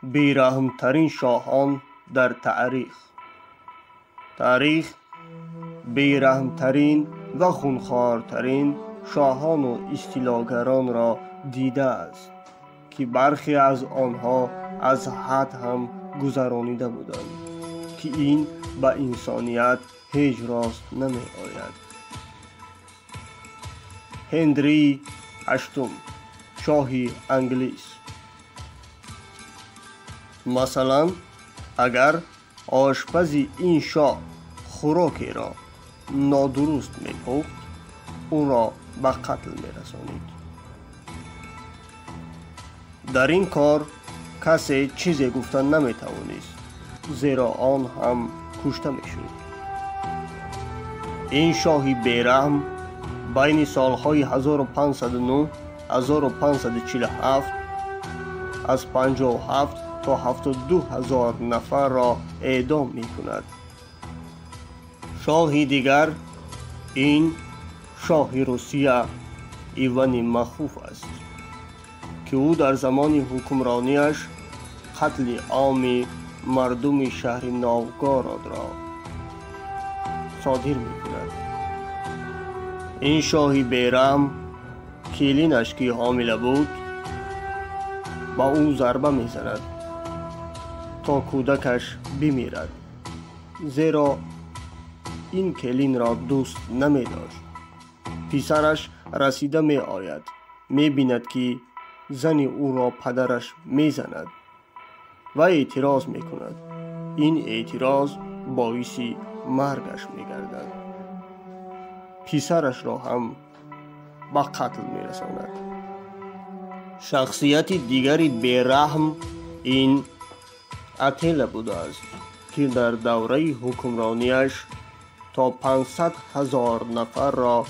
بیرحمترین شاهان در تاریخ بیرحمترین و خونخوارترین شاهان و استیلاگران را دیده است که برخی از آنها از حد هم گذرانیده بودند که این به انسانیت هیچ راست نمی آید. هنری هشتم، شاه انگلیس. مثلا اگر آشپز این شاه خوراکی را نادرست می‌پخت، او را به قتل می‌رسانید. در این کار کسی چیزی گفتن نمی‌توانست، زیرا آن هم کشته می‌شد. این شاه بیرحم بین سالهای 1509 1547 از 57 تا 72,000 نفر را اعدام می‌کند. شاه دیگر این شاه روسیه ایوان مخوف است که او در زمان حکمرانیش قتل عام مردم شهر نوگاراد را صادر می‌کند. این شاه بیرحم کلینش که حامله بود با او ضربه می‌زند تا کودکش بمیرد، زیرا این کلین را دوست نمی داشت. پسرش رسیده می آید، می بیند که زن او را پدرش می زند و اعتراض می کند. این اعتراض باعث مرگش می گردد. پسرش را هم به قتل می رساند. شخصیت دیگری بیرحم این اتیلا بوده است که در دوره حکمرانیش تا 500,000 نفر را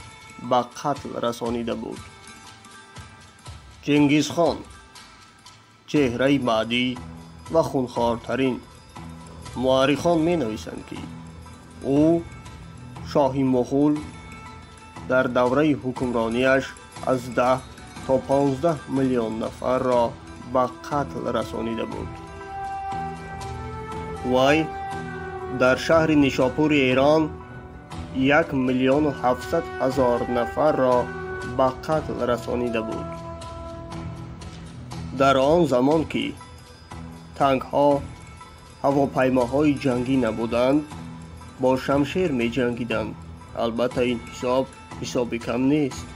به قتل رسانیده بود. چنگیز خان چهره بعدی و خونخوارترین. مورخان می نویسند که او شاه مغول در دوره حکمرانیش از 10 تا 15 میلیون نفر را به قتل رسانیده بود. وی در شهر نیشاپور ایران 1,700,000 نفر را به قتل رسانیده بود. در آن زمان که تانک‌ها، هواپیماهای جنگی نبودند، با شمشیر می جنگیدند. البته این حساب کم نیست.